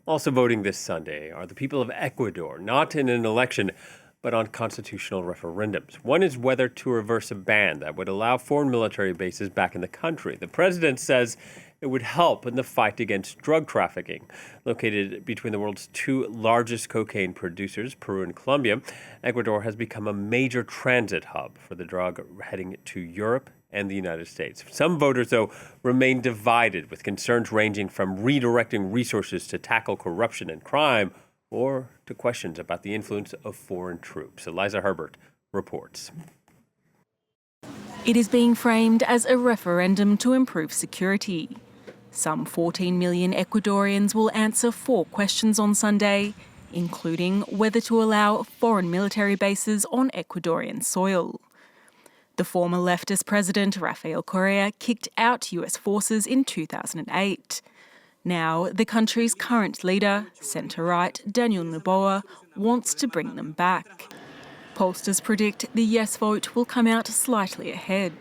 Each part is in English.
Also voting this Sunday are the people of Ecuador, not in an election, but on constitutional referendums. One is whether to reverse a ban that would allow foreign military bases back in the country. The president says it would help in the fight against drug trafficking. Located between the world's two largest cocaine producers, Peru and Colombia, Ecuador has become a major transit hub for the drug heading to Europe and the United States. Some voters, though, remain divided, with concerns ranging from redirecting resources to tackle corruption and crime or to questions about the influence of foreign troops. Eliza Herbert reports. It is being framed as a referendum to improve security. Some 14 million Ecuadorians will answer 4 questions on Sunday, including whether to allow foreign military bases on Ecuadorian soil. The former leftist president, Rafael Correa, kicked out US forces in 2008. Now, the country's current leader, centre-right Daniel Noboa, wants to bring them back. Pollsters predict the yes vote will come out slightly ahead.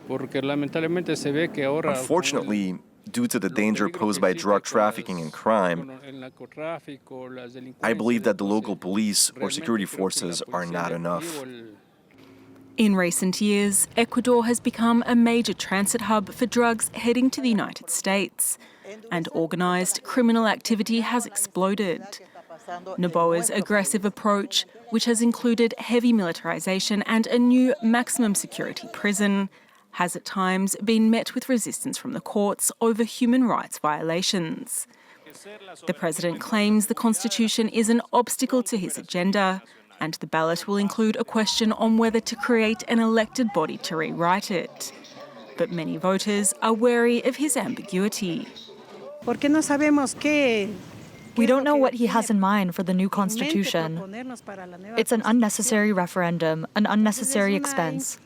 Unfortunately, due to the danger posed by drug trafficking and crime, I believe that the local police or security forces are not enough. In recent years, Ecuador has become a major transit hub for drugs heading to the United States, and organised criminal activity has exploded. Noboa's aggressive approach, which has included heavy militarisation and a new maximum security prison, has at times been met with resistance from the courts over human rights violations. The president claims the constitution is an obstacle to his agenda, and the ballot will include a question on whether to create an elected body to rewrite it. But many voters are wary of his ambiguity. We don't know what he has in mind for the new constitution. It's an unnecessary referendum, an unnecessary expense,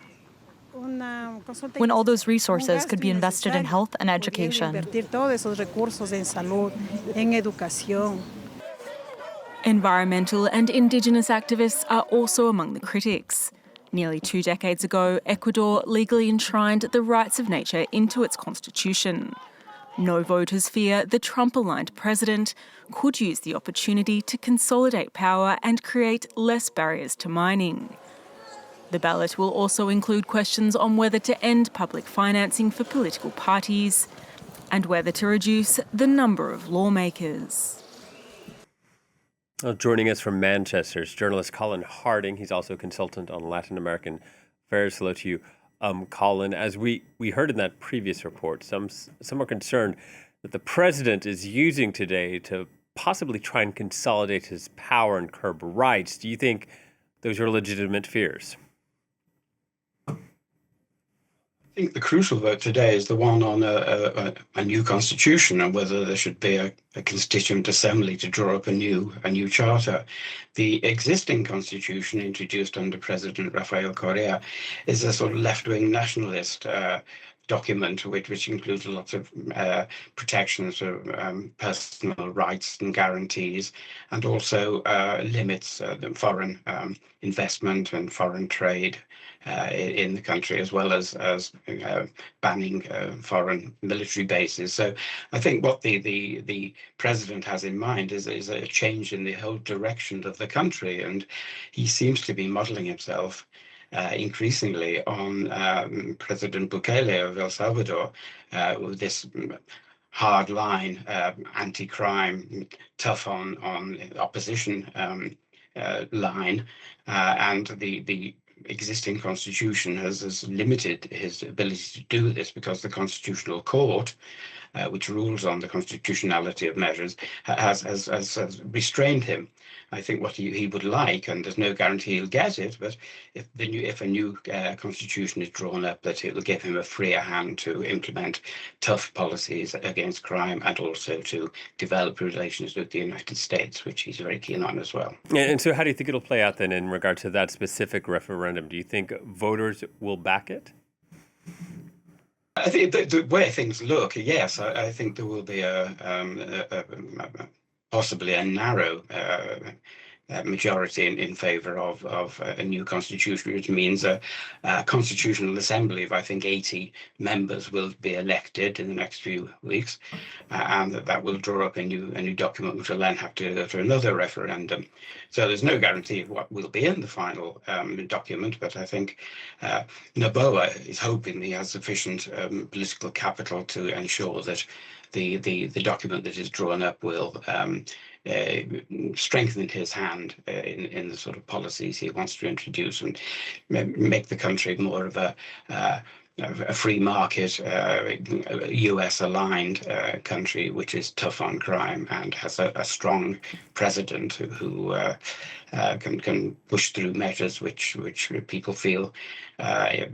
when all those resources could be invested in health and education. Environmental and Indigenous activists are also among the critics. Nearly 2 decades ago, Ecuador legally enshrined the rights of nature into its constitution. No voters fear the Trump-aligned president could use the opportunity to consolidate power and create less barriers to mining. The ballot will also include questions on whether to end public financing for political parties and whether to reduce the number of lawmakers. Well, joining us from Manchester is journalist Colin Harding. He's also a consultant on Latin American affairs. Hello to you, Colin. As we heard in that previous report, some are concerned that the president is using today to possibly try and consolidate his power and curb rights. Do you think those are legitimate fears? I think the crucial vote today is the one on a new constitution and whether there should be a constituent assembly to draw up a new charter. The existing constitution introduced under President Rafael Correa is a sort of left-wing nationalist document which includes lots of protections for personal rights and guarantees, and also limits the foreign investment and foreign trade in the country, as well as banning foreign military bases. So I think what the president has in mind is a change in the whole direction of the country, and he seems to be modeling himself increasingly on President Bukele of El Salvador, with this hard line, anti-crime, tough on opposition line, and the existing constitution has limited his ability to do this because the Constitutional Court, which rules on the constitutionality of measures, has restrained him. I think what he would like, and there's no guarantee he'll get it, but if a new constitution is drawn up, that it will give him a freer hand to implement tough policies against crime and also to develop relations with the United States, which he's very keen on as well. And so how do you think it'll play out then in regard to that specific referendum? Do you think voters will back it? I think the way things look, yes, I think there will be possibly a narrow majority in favor of a new constitution, which means a constitutional assembly of, I think, 80 members will be elected in the next few weeks, and that will draw up a new document, which will then have to go to another referendum. So there's no guarantee of what will be in the final document, but I think Noboa is hoping he has sufficient political capital to ensure that the document that is drawn up will strengthen his hand in the sort of policies he wants to introduce and make the country more of a free market, US-aligned country, which is tough on crime and has a strong president who can push through measures which people feel, a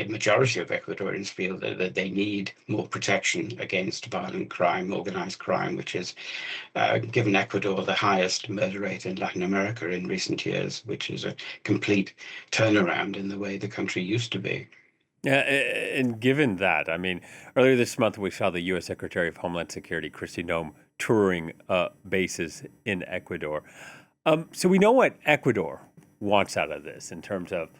majority of Ecuadorians feel that they need more protection against violent crime, organized crime, which has given Ecuador the highest murder rate in Latin America in recent years, which is a complete turnaround in the way the country used to be. Yeah, and given that, I mean, earlier this month we saw the U.S. Secretary of Homeland Security, Kristi Noem, touring bases in Ecuador. So we know what Ecuador wants out of this in terms of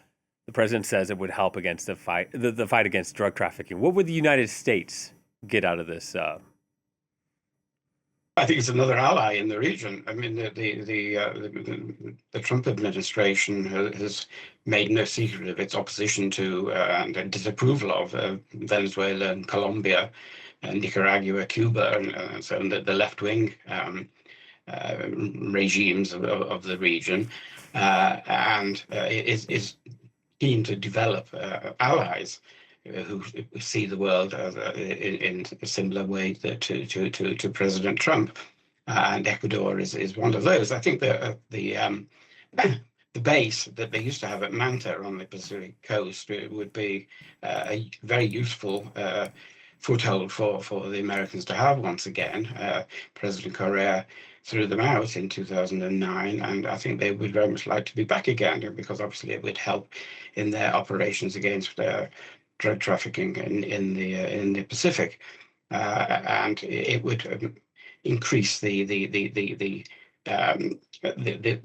the president says it would help against the fight against drug trafficking. What would the United States get out of this? I think it's another ally in the region. I mean, the Trump administration has made no secret of its opposition to and disapproval of Venezuela and Colombia, and Nicaragua, Cuba, and so the left-wing regimes of the region, and is keen to develop allies who see the world in a similar way to President Trump, and Ecuador is one of those. I think the base that they used to have at Manta on the Pacific coast would be a very useful foothold for the Americans to have once again. President Correa threw them out in 2009, and I think they would very much like to be back again, because obviously it would help in their operations against drug trafficking in the Pacific, and it would increase the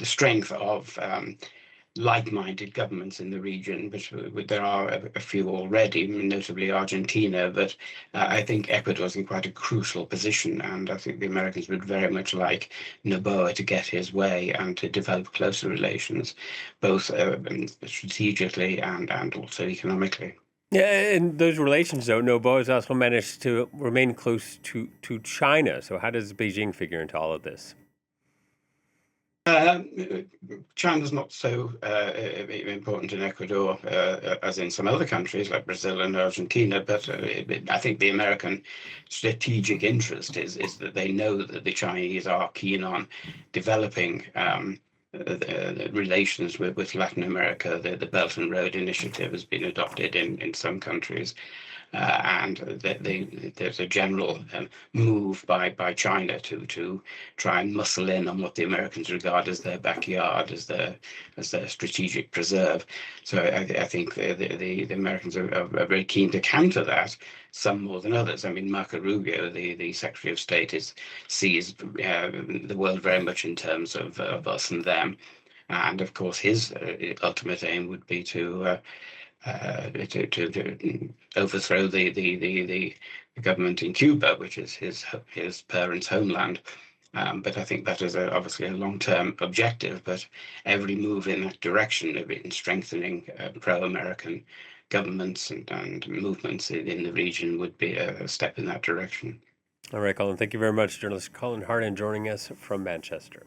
strength of like-minded governments in the region, which there are a few already, notably Argentina, but I think Ecuador is in quite a crucial position, and I think the Americans would very much like Noboa to get his way and to develop closer relations, both strategically and also economically. Yeah, in those relations, though, Noboa has also managed to remain close to China. So how does Beijing figure into all of this? China's not so important in Ecuador as in some other countries like Brazil and Argentina, but I think the American strategic interest is that they know that the Chinese are keen on developing the relations with Latin America. The Belt and Road Initiative has been adopted in some countries. And there's a general move by China to try and muscle in on what the Americans regard as their backyard, as their strategic preserve. So I think the Americans are very keen to counter that, some more than others. I mean, Marco Rubio, the Secretary of State, sees the world very much in terms of us and them. And of course, his ultimate aim would be to overthrow the government in Cuba, which is his parents' homeland. But I think that is obviously a long-term objective. But every move in that direction in strengthening pro-American governments and movements in the region would be a step in that direction. All right, Colin, thank you very much. Journalist Colin Harding joining us from Manchester.